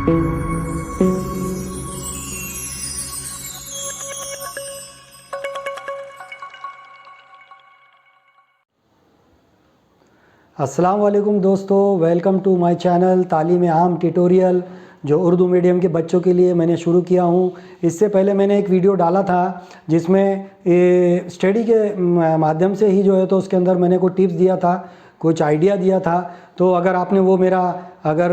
अस्सलाम वालेकुम दोस्तों, वेलकम टू माय चैनल तालीम आम ट्यूटोरियल, जो उर्दू मीडियम के बच्चों के लिए मैंने शुरू किया हूँ। इससे पहले मैंने एक वीडियो डाला था जिसमें स्टडी के माध्यम से ही जो है तो उसके अंदर मैंने कुछ टिप्स दिया था, कुछ आइडिया दिया था। तो अगर आपने वो मेरा अगर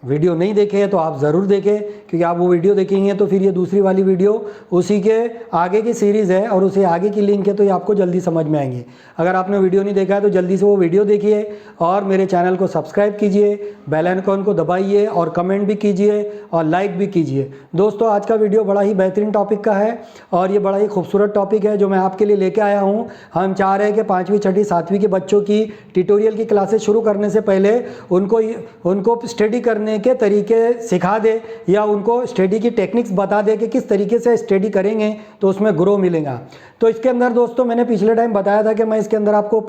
वीडियो नहीं देखे तो आप ज़रूर देखें, क्योंकि आप वो वीडियो देखेंगे तो फिर ये दूसरी वाली वीडियो उसी के आगे की सीरीज़ है और उसी आगे की लिंक है, तो ये आपको जल्दी समझ में आएंगे। अगर आपने वीडियो नहीं देखा है तो जल्दी से वो वीडियो देखिए और मेरे चैनल को सब्सक्राइब कीजिए, बेल आइकन को दबाइए और कमेंट भी कीजिए और लाइक भी कीजिए। दोस्तों, आज का वीडियो बड़ा ही बेहतरीन टॉपिक का है और ये बड़ा ही खूबसूरत टॉपिक है जो मैं आपके लिए लेके आया हूँ। हम चाह रहे हैं कि 5वीं 6वीं 7वीं के बच्चों की ट्यूटोरियल की क्लासेस शुरू करने से पहले उनको स्टडी करने के तरीके सिखा दे या उनको स्टडी की टेक्निक्स बता दे कि किस तरीके से स्टडी करेंगे तो उसमें ग्रो मिलेगा। तो इसके अंदर दोस्तों मैंने पिछले टाइम बताया था कि मैं इसके अंदर आपको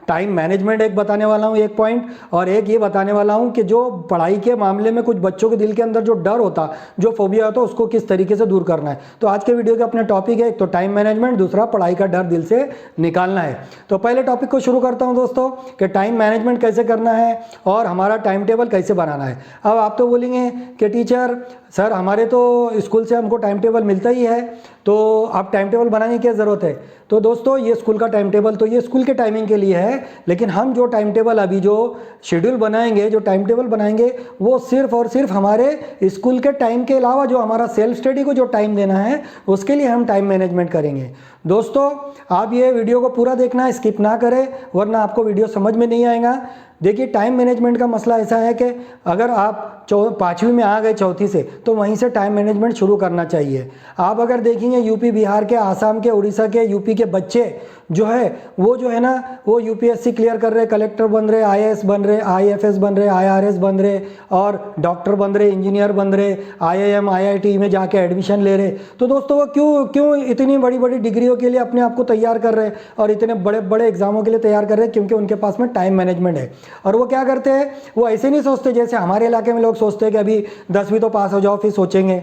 टाइम मैनेजमेंट एक बताने वाला हूँ, एक पॉइंट, और एक ये बताने वाला हूँ कि जो पढ़ाई के मामले में कुछ बच्चों के दिल के अंदर जो डर होता, जो फोबिया होता, उसको किस तरीके से दूर करना है। तो आज के वीडियो के अपने टॉपिक है, एक तो टाइम मैनेजमेंट, दूसरा पढ़ाई का डर दिल से निकालना है। तो पहले टॉपिक को शुरू करता हूँ दोस्तों कि टाइम मैनेजमेंट कैसे करना है और हमारा टाइम टेबल कैसे बनाना है। अब आप तो बोलेंगे कि टीचर सर हमारे तो स्कूल से हमको टाइम टेबल मिलता ही है, तो अब टाइम टेबल बनाने की क्या ज़रूरत है। तो दोस्तों, ये स्कूल का टाइम टेबल तो ये स्कूल के टाइमिंग के लिए है, लेकिन हम जो टाइम टेबल अभी जो शेड्यूल बनाएंगे, जो टाइम टेबल बनाएंगे, वो सिर्फ और सिर्फ हमारे स्कूल के टाइम के अलावा जो हमारा सेल्फ स्टडी को जो टाइम देना है उसके लिए हम टाइम मैनेजमेंट करेंगे। दोस्तों, आप ये वीडियो को पूरा देखना है, स्किप ना करें, वरना आपको वीडियो समझ में नहीं आएगा। देखिए, टाइम मैनेजमेंट का मसला ऐसा है कि अगर आप 5वीं में आ गए चौथी से, तो वहीं से टाइम मैनेजमेंट शुरू करना चाहिए। आप अगर देखेंगे यूपी, बिहार के, आसाम के, उड़ीसा के, यूपी के बच्चे जो है ना, वो यूपीएससी क्लियर कर रहे, कलेक्टर बन रहे, आईएएस बन रहे, आईएफएस बन रहे, आईआरएस बन रहे और डॉक्टर बन रहे, इंजीनियर बन रहे, आईआईएम, आईआईटी में जाके एडमिशन ले रहे। तो दोस्तों, वो क्यों इतनी बड़ी बड़ी डिग्रियों के लिए अपने आप को तैयार कर रहे और इतने बड़े बड़े एग्जामों के लिए तैयार कर रहे? क्योंकि उनके पास में टाइम मैनेजमेंट है। और वो क्या करते हैं, वो ऐसे नहीं सोचते जैसे हमारे इलाके में लोग सोचते हैं कि अभी 10वीं तो पास हो जाओ फिर सोचेंगे,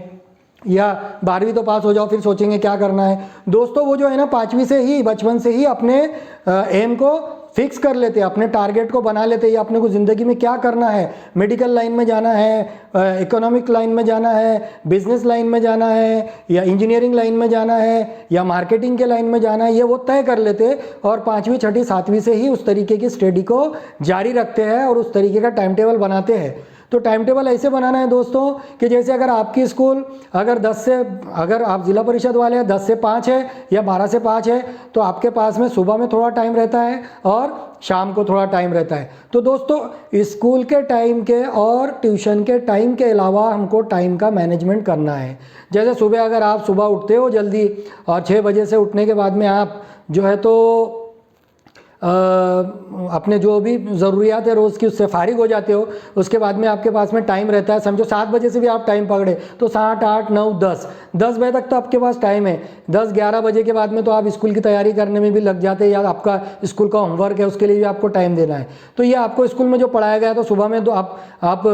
या 12वीं तो पास हो जाओ फिर सोचेंगे क्या करना है। दोस्तों, वो जो है ना 5वीं से ही, बचपन से ही अपने एम को फिक्स कर लेते हैं, अपने टारगेट को बना लेते हैं, या अपने को ज़िंदगी में क्या करना है, मेडिकल लाइन में जाना है, इकोनॉमिक लाइन में जाना है, बिजनेस लाइन में जाना है, या इंजीनियरिंग लाइन में जाना है, या मार्केटिंग के लाइन में जाना है, ये वो तय कर लेते हैं और 5वीं 6वीं 7वीं से ही उस तरीके की स्टडी को जारी रखते हैं और उस तरीके का टाइम टेबल बनाते हैं। तो टाइम टेबल ऐसे बनाना है दोस्तों कि जैसे अगर आपकी स्कूल अगर आप जिला परिषद वाले हैं 10 से 5 है या 12 से 5 है, तो आपके पास में सुबह में थोड़ा टाइम रहता है और शाम को थोड़ा टाइम रहता है। तो दोस्तों, स्कूल के टाइम के और ट्यूशन के टाइम के अलावा हमको टाइम का मैनेजमेंट करना है। जैसे सुबह अगर आप सुबह उठते हो जल्दी और 6 बजे से उठने के बाद में आप जो है तो अपने जो भी ज़रूरियात है रोज़ की उससे फारिग हो जाते हो, उसके बाद में आपके पास में टाइम रहता है। समझो 7 बजे से भी आप टाइम पकड़े तो 7, 8, 9, 10 बजे तक तो आपके पास टाइम है। 10-11 बजे के बाद में तो आप स्कूल की तैयारी करने में भी लग जाते हैं, या आपका स्कूल का होमवर्क है उसके लिए भी आपको टाइम देना है। तो ये आपको स्कूल में जो पढ़ाया गया तो सुबह में तो आप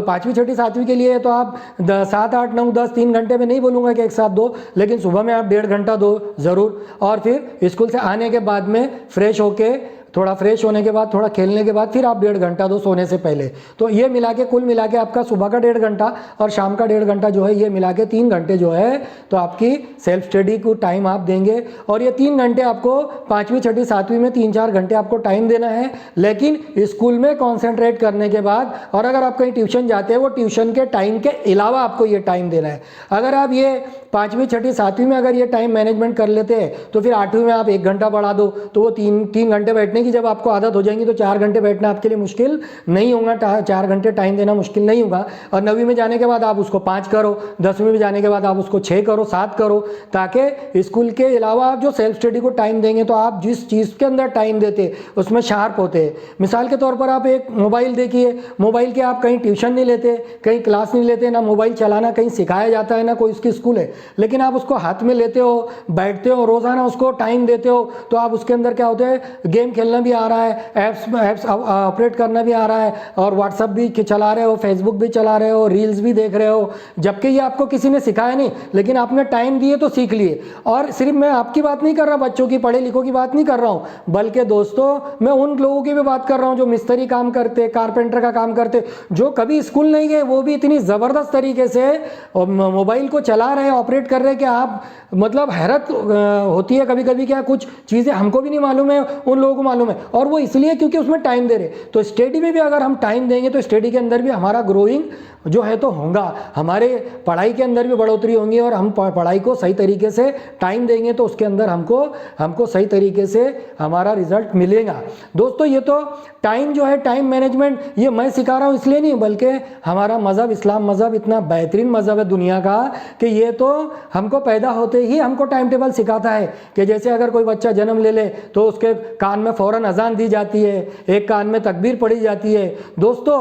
5वीं 6वीं 7वीं के लिए है तो आप 7, 8, 9, 10 3 घंटे में नहीं बोलूँगा कि एक साथ दो, लेकिन सुबह में आप 1.5 घंटा दो ज़रूर। और फिर स्कूल से आने के बाद में फ्रेश होने के बाद, थोड़ा खेलने के बाद फिर आप 1.5 घंटा दो सोने से पहले। तो ये मिला के कुल मिला के आपका सुबह का 1.5 घंटा और शाम का 1.5 घंटा जो है, ये मिला के 3 घंटे जो है तो आपकी सेल्फ स्टडी को टाइम आप देंगे। और ये 3 घंटे आपको 5वीं 6वीं 7वीं में 3-4 घंटे आपको टाइम देना है, लेकिन स्कूल में कॉन्सेंट्रेट करने के बाद। और अगर आप कहीं ट्यूशन जाते हैं, वो ट्यूशन के टाइम के अलावा आपको ये टाइम देना है। अगर आप ये 5वीं 6वीं 7वीं में अगर ये टाइम मैनेजमेंट कर लेते हैं तो फिर 8वीं में आप 1 घंटा बढ़ा दो, तो वो 3 घंटे बैठने की जब आपको आदत हो जाएंगी तो 4 घंटे बैठना आपके लिए मुश्किल नहीं होगा, 4 घंटे टाइम देना मुश्किल नहीं होगा। और 9वीं में जाने के बाद आप उसको 5 करो, 10वीं में जाने के बाद आप उसको 6 करो, 7 करो, ताकि स्कूल के अलावा आप जो सेल्फ स्टडी को टाइम देंगे तो आप जिस चीज़ के अंदर टाइम देते उसमें शार्प होते। मिसाल के तौर पर आप एक मोबाइल देखिए, मोबाइल के आप कहीं ट्यूशन नहीं लेते, कहीं क्लास नहीं लेते, ना मोबाइल चलाना कहीं सिखाया जाता है, ना कोई उसकी स्कूल है, लेकिन आप उसको हाथ में लेते हो, बैठते हो, रोज़ाना उसको टाइम देते हो, तो आप उसके अंदर क्या होते हैं, गेम खेलना चलना भी आ रहा है, ऐप्स ऑपरेट करना भी आ रहा है, और व्हाट्सअप भी चला रहे हो, फेसबुक भी चला रहे हो, रील्स भी देख रहे हो, जबकि ये आपको किसी ने सिखाया नहीं, लेकिन आपने टाइम दिए तो सीख लिए। और सिर्फ मैं आपकी बात नहीं कर रहा, बच्चों की, पढ़े लिखों की बात नहीं कर रहा हूँ, बल्कि दोस्तों मैं उन लोगों की भी बात कर रहा हूँ जो मिस्त्री काम करते, कारपेंटर का काम करते, जो कभी स्कूल नहीं गए, वो भी इतनी ज़बरदस्त तरीके से मोबाइल को चला रहे हैं, ऑपरेट कर रहे हैं कि आप मतलब हैरत होती है कभी कभी, क्या कुछ चीज़ें हमको भी नहीं मालूम है, उन लोगों को मालूम है, और वो इसलिए क्योंकि उसमें टाइम दे रहे। तो स्टडी में भी अगर हम टाइम देंगे तो स्टडी के अंदर भी हमारा ग्रोइंग जो है तो होगा, हमारे पढ़ाई के अंदर भी बढ़ोतरी होंगी, और हम पढ़ाई को सही तरीके से टाइम देंगे तो उसके अंदर हमको सही तरीके से हमारा रिजल्ट मिलेगा। दोस्तों ये तो टाइम जो है, टाइम मैनेजमेंट, ये मैं सिखा रहा हूँ इसलिए नहीं, बल्कि हमारा मज़हब, इस्लाम मज़हब इतना बेहतरीन मज़हब है दुनिया का कि ये तो हमको पैदा होते ही हमको टाइम टेबल सिखाता है कि जैसे अगर कोई बच्चा जन्म ले ले तो उसके कान में फ़ौरन अजान दी जाती है, एक कान में तकबीर पढ़ी जाती है। दोस्तों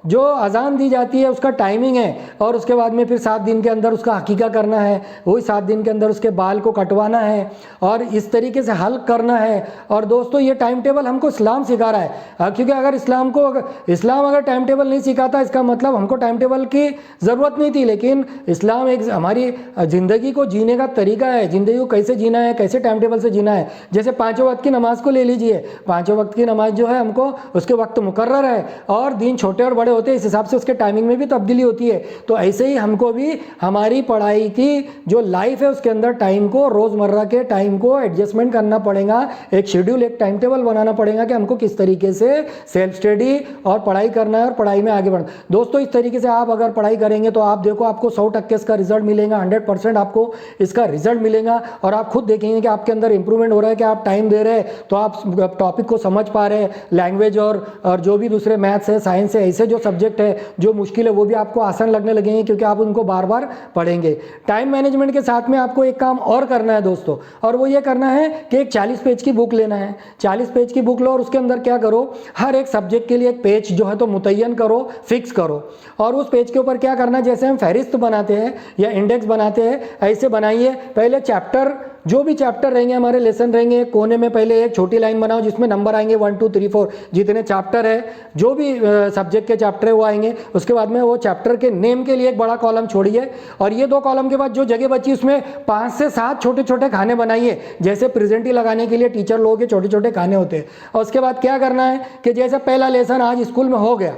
जो अजान दी जाती है उसका टाइमिंग है, और उसके बाद में फिर 7 दिन के अंदर उसका हकीका करना है, वही 7 दिन के अंदर उसके बाल को कटवाना है और इस तरीके से हल्क करना है। और दोस्तों ये टाइम टेबल हमको इस्लाम सिखा रहा है, क्योंकि अगर इस्लाम अगर टाइम टेबल नहीं सिखाता, इसका मतलब हमको टाइम टेबल की ज़रूरत नहीं थी, लेकिन इस्लाम एक हमारी ज़िंदगी को जीने का तरीका है, ज़िंदगी को कैसे जीना है, कैसे टाइम टेबल से जीना है। जैसे 5 वक्त की नमाज़ को ले लीजिए, 5 वक्त की नमाज़ जो है हमको उसके वक्त मुकर्रर है, और दिन छोटे और बड़े होते हैं, इस हिसाब से उसके टाइमिंग में भी तब्दीली होती है। तो ऐसे ही हमको भी हमारी पढ़ाई की जो लाइफ है उसके अंदर टाइम को, रोज़मर्रा के टाइम को एडजस्टमेंट करना पड़ेगा, एक शेड्यूल, एक टाइम टेबल बनाना पड़ेगा कि हमको किस तरीके से सेल्फ स्टडी और पढ़ाई करना है और पढ़ाई में आगे बढ़ना। दोस्तों इस तरीके से आप अगर पढ़ाई करेंगे तो आप देखो आपको 100% इसका रिजल्ट मिलेगा, 100% आपको इसका रिजल्ट मिलेगा, और आप खुद देखेंगे कि आपके अंदर इंप्रूवमेंट हो रहा है, कि आप टाइम दे रहे हैं तो आप टॉपिक को समझ पा रहे हैं। लैंग्वेज और जो भी दूसरे मैथ्स है, साइंस है, ऐसे जो सब्जेक्ट है जो मुश्किल है वो भी आपको आसान लगने लगेंगे, क्योंकि आप उनको बार बार पढ़ेंगे। टाइम मैनेजमेंट के साथ में आपको एक काम और करना है दोस्तों, और वो ये करना है कि एक 40 पेज की बुक लेना है। 40 पेज की बुक लो और उसके अंदर क्या करो, हर एक सब्जेक्ट के लिए एक पेज जो है तो मुतय्यन करो, फिक्स करो, और उस पेज के ऊपर क्या करना, जैसे हम फहरिस्त बनाते हैं या इंडेक्स बनाते हैं, ऐसे बनाइए। पहले चैप्टर, जो भी चैप्टर रहेंगे, हमारे लेसन रहेंगे, कोने में पहले एक छोटी लाइन बनाओ जिसमें नंबर आएंगे 1 2 3 4, जितने चैप्टर है, जो भी सब्जेक्ट के चैप्टर है वो आएंगे। उसके बाद में वो चैप्टर के नेम के लिए एक बड़ा कॉलम छोड़िए, और ये 2 कॉलम के बाद जो जगह बची उसमें 5 से 7 छोटे छोटे खाने बनाइए, जैसे प्रेजेंटी लगाने के लिए टीचर लोगों के छोटे छोटे खाने होते हैं। और उसके बाद क्या करना है कि जैसे पहला लेसन आज स्कूल में हो गया,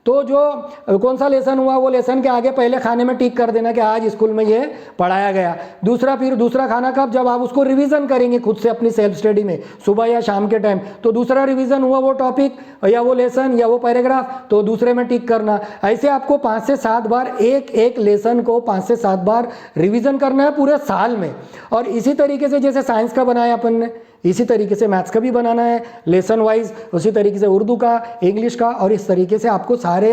तो जो कौन सा लेसन हुआ वो लेसन के आगे पहले खाने में टिक कर देना कि आज स्कूल में ये पढ़ाया गया। फिर दूसरा खाना कब, जब आप उसको रिवीजन करेंगे खुद से अपनी सेल्फ स्टडी में, सुबह या शाम के टाइम, तो दूसरा रिवीजन हुआ वो टॉपिक या वो लेसन या वो पैराग्राफ, तो दूसरे में टिक करना। ऐसे आपको 5 से 7 बार एक लेसन को 5 से 7 बार रिवीजन करना है पूरे साल में। और इसी तरीके से जैसे साइंस का बनाया अपन ने, इसी तरीके से मैथ्स का भी बनाना है लेसन वाइज, उसी तरीके से उर्दू का, इंग्लिश का, और इस तरीके से आपको सारे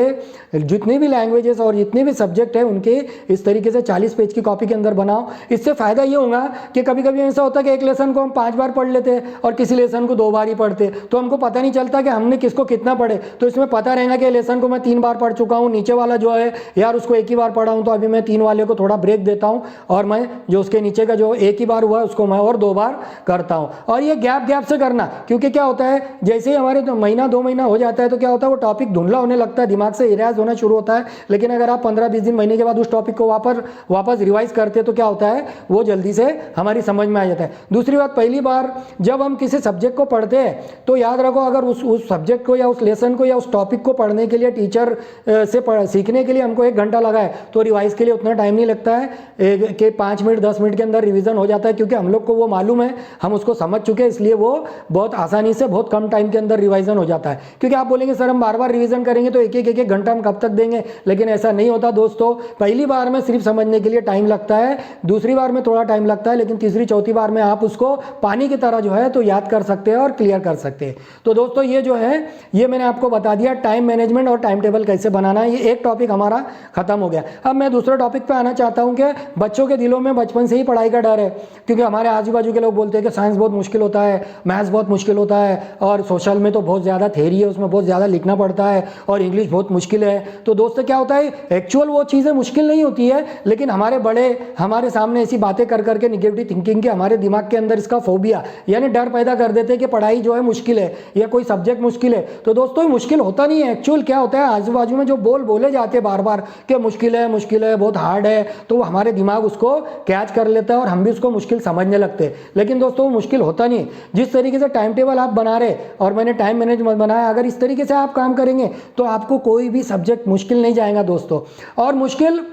जितने भी लैंग्वेजेस और जितने भी सब्जेक्ट हैं उनके इस तरीके से 40 पेज की कॉपी के अंदर बनाओ। इससे फ़ायदा ये होगा कि कभी कभी ऐसा होता है कि एक लेसन को हम 5 बार पढ़ लेते हैं और किसी लेसन को 2 बार ही पढ़ते, तो हमको पता नहीं चलता कि हमने किसको कितना पढ़े। तो इसमें पता रहेगा कि लेसन को मैं 3 बार पढ़ चुका हूँ, नीचे वाला जो है यार उसको एक ही बार पढ़ा हूँ, तो अभी मैं 3 वाले को थोड़ा ब्रेक देता हूँ, और मैं जो उसके नीचे का जो एक ही बार हुआ है उसको मैं और 2 बार करता हूँ। और ये गैप से करना, क्योंकि क्या होता है जैसे ही हमारे महीना 2 महीना हो जाता है तो क्या होता है वो टॉपिक धुंधला होने लगता है, दिमाग से इरेज होना शुरू होता है। लेकिन अगर आप 15-20 दिन, महीने के बाद उस टॉपिक को वापस रिवाइज करते तो क्या होता है वो जल्दी से हमारी समझ में आ जाता है। दूसरी बात, पहली बार जब हम किसी सब्जेक्ट को पढ़ते हैं तो याद रखो, अगर उस सब्जेक्ट को या उस लेसन को या उस टॉपिक को पढ़ने के लिए टीचर से सीखने के लिए हमको 1 घंटा लगा है, तो रिवाइज के लिए उतना टाइम नहीं लगता है कि 5 मिनट 10 मिनट के अंदर रिवीजन हो जाता है, क्योंकि हम लोग को वो मालूम है, हम उसको समझ चुके हैं, इसलिए वो बहुत आसानी से बहुत कम टाइम के अंदर रिवीजन हो जाता है। क्योंकि आप बोलेंगे सर हम बार बार रिवीजन करेंगे तो एक घंटा हम कब तक देंगे, लेकिन ऐसा नहीं होता दोस्तों। पहली बार में सिर्फ समझने के लिए टाइम लगता है, दूसरी बार में थोड़ा टाइम लगता है, लेकिन तीसरी चौथी बार में आप उसको पानी की तरह जो है तो याद कर सकते हैं और क्लियर कर सकते हैं। तो दोस्तों ये जो है ये मैंने आपको बता दिया टाइम मैनेजमेंट और टाइम टेबल कैसे बनाना है। ये एक टॉपिक हमारा खत्म हो गया। अब मैं दूसरे टॉपिक पे आना चाहता हूँ कि बच्चों के दिलों में बचपन से ही पढ़ाई का डर है, क्योंकि हमारे आजू बाजू के लोग बोलते हैं कि साइंस बहुत मुश्किल मुश्किल होता है, मैथ्स बहुत मुश्किल होता है, और सोशल में तो बहुत ज़्यादा थ्योरी है, उसमें बहुत ज़्यादा लिखना पड़ता है, और इंग्लिश बहुत मुश्किल है। तो दोस्तों क्या होता है, एक्चुअल वो चीज़ें मुश्किल नहीं होती है, लेकिन हमारे बड़े हमारे सामने ऐसी बातें कर करके निगेटिव थिंकिंग के हमारे दिमाग के अंदर इसका फोबिया यानी डर पैदा कर देते हैं कि पढ़ाई जो है मुश्किल है या कोई सब्जेक्ट मुश्किल है। तो दोस्तों ये मुश्किल होता नहीं है। एक्चुअल क्या होता है, आजू बाजू में जो बोले जाते हैं बार बार कि मुश्किल है, बहुत हार्ड है, तो वो हमारे दिमाग उसको कैच कर लेता है और हम भी उसको मुश्किल समझने लगते हैं। लेकिन दोस्तों वो मुश्किल होता नहीं है। जिस तरीके से टाइम टेबल आप बना रहे और मैंने टाइम मैनेजमेंट बनाया, अगर इस तरीके से आप काम करेंगे तो आपको कोई भी सब्जेक्ट मुश्किल नहीं जाएगा दोस्तों। और मुश्किल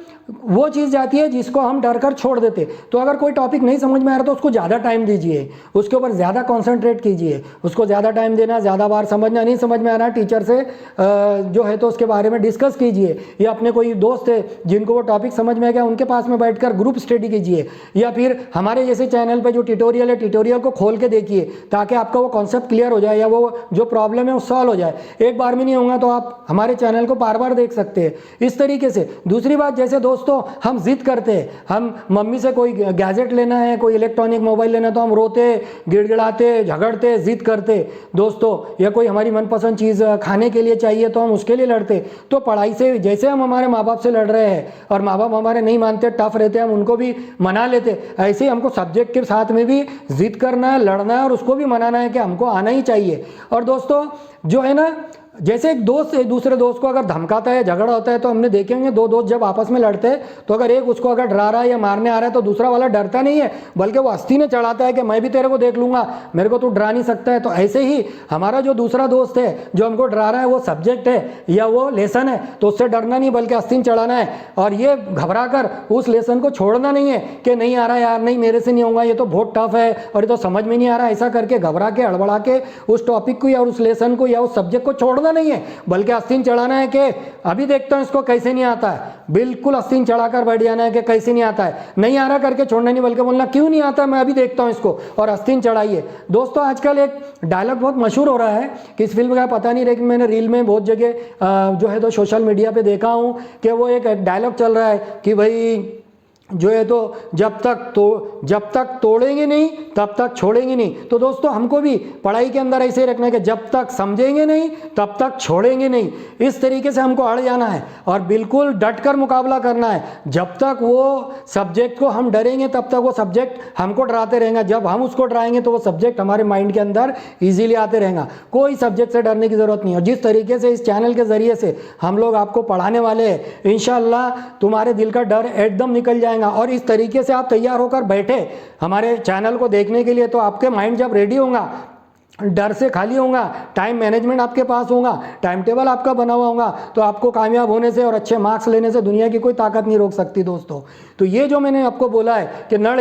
वो चीज़ जाती है जिसको हम डर कर छोड़ देते। तो अगर कोई टॉपिक नहीं समझ में आ रहा तो उसको ज़्यादा टाइम दीजिए, उसके ऊपर ज़्यादा कॉन्सेंट्रेट कीजिए, उसको ज़्यादा टाइम देना, ज़्यादा बार समझना, नहीं समझ में आ रहा टीचर से जो है तो उसके बारे में डिस्कस कीजिए, या अपने कोई दोस्त है जिनको वो टॉपिक समझ में आ गया उनके पास में बैठकर ग्रुप स्टडी कीजिए, या फिर हमारे जैसे चैनल पर जो ट्यूटोरियल है ट्यूटोरियल को खोल के देखिए ताकि आपका वो कॉन्सेप्ट क्लियर हो जाए या वो जो प्रॉब्लम है वो सॉल्व हो जाए। एक बार में नहीं होगा तो आप हमारे चैनल को बार बार देख सकते हैं इस तरीके से। दूसरी बात, जैसे दोस्तों हम जिद करते हैं, हम मम्मी से कोई गैजेट लेना है, कोई इलेक्ट्रॉनिक मोबाइल लेना है तो हम रोते, गिड़गिड़ाते, झगड़ते, जिद करते दोस्तों, या कोई हमारी मनपसंद चीज़ खाने के लिए चाहिए तो हम उसके लिए लड़ते। तो पढ़ाई से जैसे हम हमारे माँ बाप से लड़ रहे हैं और माँ बाप हमारे नहीं मानते, टफ रहते, हम उनको भी मना लेते, ऐसे ही हमको सब्जेक्ट के साथ में भी जिद करना है, लड़ना है और उसको भी मनाना है कि हमको आना ही चाहिए। और दोस्तों जो है ना, जैसे एक दोस्त एक दूसरे दोस्त को अगर धमकाता है, झगड़ा होता है, तो हमने देखेंगे दो दोस्त जब आपस में लड़ते हैं तो अगर एक उसको अगर डरा रहा है या मारने आ रहा है तो दूसरा वाला डरता नहीं है, बल्कि वो हस्ती ने चढ़ाता है कि मैं भी तेरे को देख लूंगा, मेरे को तू डरा नहीं सकता है। तो ऐसे ही हमारा जो दूसरा दोस्त है जो हमको डरा रहा है वो सब्जेक्ट है या वो लेसन है, तो उससे डरना नहीं बल्कि हस्ती चढ़ाना है, और ये घबरा कर उस लेसन को छोड़ना नहीं है कि नहीं आ रहा यार, नहीं मेरे से नहीं होगा, ये तो बहुत टफ है और ये तो समझ में नहीं आ रहा, ऐसा करके घबरा के हड़बड़ा के उस टॉपिक को या उस लेसन को या उस सब्जेक्ट को छोड़ना नहीं है, बल्कि आस्तीन चढ़ाना है कि अभी देखता हूं इसको कैसे नहीं आता है। बिल्कुल आस्तीन चढ़ाकर बैठ जाना है कि कैसे नहीं आता है, नहीं आ रहा करके छोड़ना नहीं, बल्कि बोलना क्यों नहीं आता, मैं अभी देखता हूं इसको, और आस्तीन चढ़ाइए। दोस्तों आजकल एक डायलॉग बहुत मशहूर हो रहा है, किस फिल्म का पता नहीं, लेकिन मैंने रील में बहुत जगह जो है तो सोशल मीडिया पे देखा हूं कि वो एक डायलॉग चल रहा है कि भाई जो है तो जब तक तोड़ेंगे नहीं तब तक छोड़ेंगे नहीं। तो दोस्तों हमको भी पढ़ाई के अंदर ऐसे ही रखना है कि जब तक समझेंगे नहीं तब तक छोड़ेंगे नहीं, इस तरीके से हमको अड़ जाना है और बिल्कुल डट कर मुकाबला करना है। जब तक वो सब्जेक्ट को हम डरेंगे तब तक वो सब्जेक्ट हमको डराते रहेगा, जब हम उसको डराएंगे तो वो सब्जेक्ट हमारे माइंड के अंदर ईजिली आते रहेगा। कोई सब्जेक्ट से डरने की ज़रूरत नहीं है। और जिस तरीके से इस चैनल के ज़रिए से हम लोग आपको पढ़ाने वाले हैं, इंशाअल्लाह तुम्हारे दिल का डर एकदम निकल जाएगा। और इस तरीके से आप तैयार होकर बैठे हमारे चैनल को देखने के लिए, तो आपके माइंड जब रेडी होगा, डर से खाली होगा, टाइम मैनेजमेंट आपके पास होगा, टाइम टेबल आपका बना हुआ होगा, तो आपको कामयाब होने से और अच्छे मार्क्स लेने से दुनिया की कोई ताकत नहीं रोक सकती दोस्तों। तो ये जो मैंने आपको बोला है कि लड़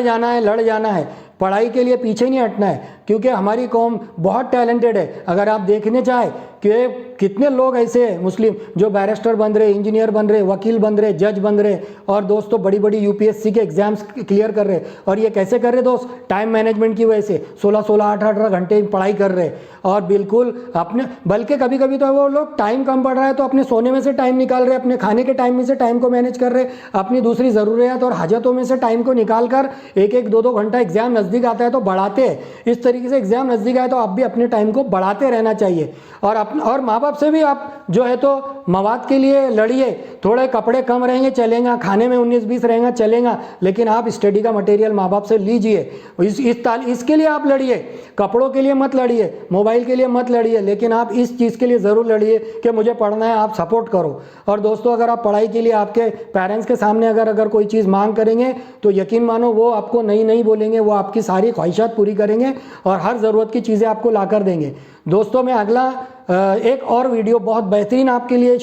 जाना है, पढ़ाई के लिए पीछे नहीं हटना है, क्योंकि हमारी कौम बहुत टैलेंटेड है। अगर आप देखने चाहें कि कितने लोग ऐसे हैं मुस्लिम जो बैरिस्टर बन रहे, इंजीनियर बन रहे, वकील बन रहे, जज बन रहे, और दोस्तों बड़ी बड़ी यूपीएससी के एग्जाम्स क्लियर कर रहे। और ये कैसे कर रहे दोस्त? टाइम मैनेजमेंट की वजह से 16-16, 18-18 घंटे पढ़ाई कर रहे, और बिल्कुल अपने, बल्कि कभी कभी तो वो लोग टाइम कम पड़ रहा है तो अपने सोने में से टाइम निकाल रहे, अपने खाने के टाइम में से टाइम को मैनेज कर रहे, अपनी दूसरी ज़रूरियात और हाजतों में से टाइम को निकाल कर 1-1, 2-2 घंटा एग्जाम नज़दीक आता है तो बढ़ाते हैं। इस तरीके से एग्जाम नज़दीक आए तो आप भी अपने टाइम को बढ़ाते रहना चाहिए। और माँ बाप से भी आप जो है तो मवाद के लिए लड़िए, थोड़े कपड़े कम रहेंगे चलेगा, खाने में 19-20 रहेगा चलेगा, लेकिन आप स्टडी का मटेरियल माँ बाप से लीजिए। इसके लिए आप लड़िए, कपड़ों के लिए मत लड़िए, मोबाइल के लिए मत लड़िए, लेकिन आप इस चीज़ के लिए ज़रूर लड़िए कि मुझे पढ़ना है, आप सपोर्ट करो। और दोस्तों अगर आप पढ़ाई के लिए आपके पेरेंट्स के सामने अगर कोई चीज़ मांग करेंगे तो यकीन मानो वो आपको नहीं बोलेंगे, वो आपकी सारी ख्वाहिशात पूरी करेंगे और हर ज़रूरत की चीज़ें आपको ला कर देंगे। दोस्तों मैं अगला एक और वीडियो बहुत बेहतरीन आपके लिए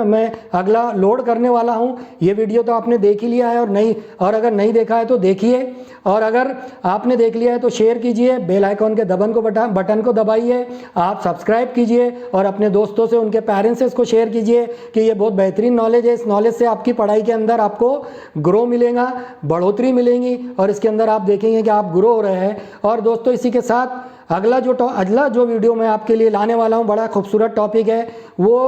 मैं अगला लोड करने वाला हूं। ये वीडियो तो आपने देख ही लिया है, और अगर नहीं देखा है तो देखिए, और अगर आपने देख लिया है तो शेयर कीजिए, बेल आइकॉन के बटन को दबाइए, आप सब्सक्राइब कीजिए और अपने दोस्तों से, उनके पेरेंट्स से इसको शेयर कीजिए कि ये बहुत बेहतरीन नॉलेज है। इस नॉलेज से आपकी पढ़ाई के अंदर आपको ग्रो मिलेगा, बढ़ोतरी मिलेगी, और इसके अंदर आप देखेंगे कि आप ग्रो हो रहे हैं। और दोस्तों इसी के साथ अगला जो वीडियो मैं आपके लिए लाने वाला हूं, बड़ा खूबसूरत टॉपिक है। वो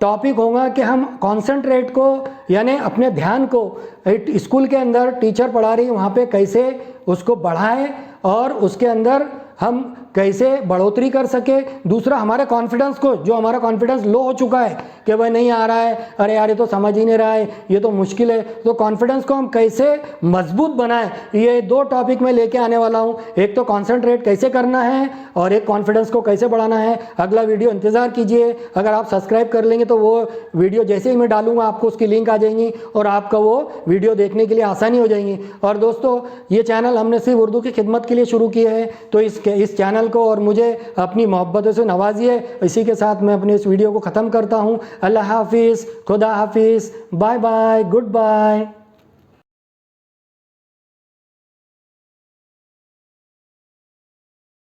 टॉपिक होगा कि हम कॉन्सेंट्रेट को, यानी अपने ध्यान को स्कूल के अंदर टीचर पढ़ा रही है वहाँ पे कैसे उसको बढ़ाएं और उसके अंदर हम कैसे बढ़ोतरी कर सके, दूसरा हमारे कॉन्फिडेंस को, जो हमारा कॉन्फिडेंस लो हो चुका है कि भाई नहीं आ रहा है, अरे यार ये तो समझ ही नहीं रहा है, ये तो मुश्किल है, तो कॉन्फिडेंस को हम कैसे मजबूत बनाएं, ये 2 टॉपिक मैं लेके आने वाला हूं। एक तो कॉन्सेंट्रेट कैसे करना है और एक कॉन्फिडेंस को कैसे बढ़ाना है। अगला वीडियो इंतजार कीजिए। अगर आप सब्सक्राइब कर लेंगे तो वो वीडियो जैसे ही मैं डालूंगा आपको उसकी लिंक आ जाएंगी और आपका वो वीडियो देखने के लिए आसानी हो जाएंगी। और दोस्तों, ये चैनल हमने सिर्फ उर्दू की खिदमत के लिए शुरू किया है, तो इस चैनल को और मुझे अपनी मोहब्बतों से नवाजिए। इसी के साथ मैं अपने इस वीडियो को ख़त्म करता हूँ। अल्लाह हाफिज़, खुदा हाफिज़, बाय बाय, गुड बाय।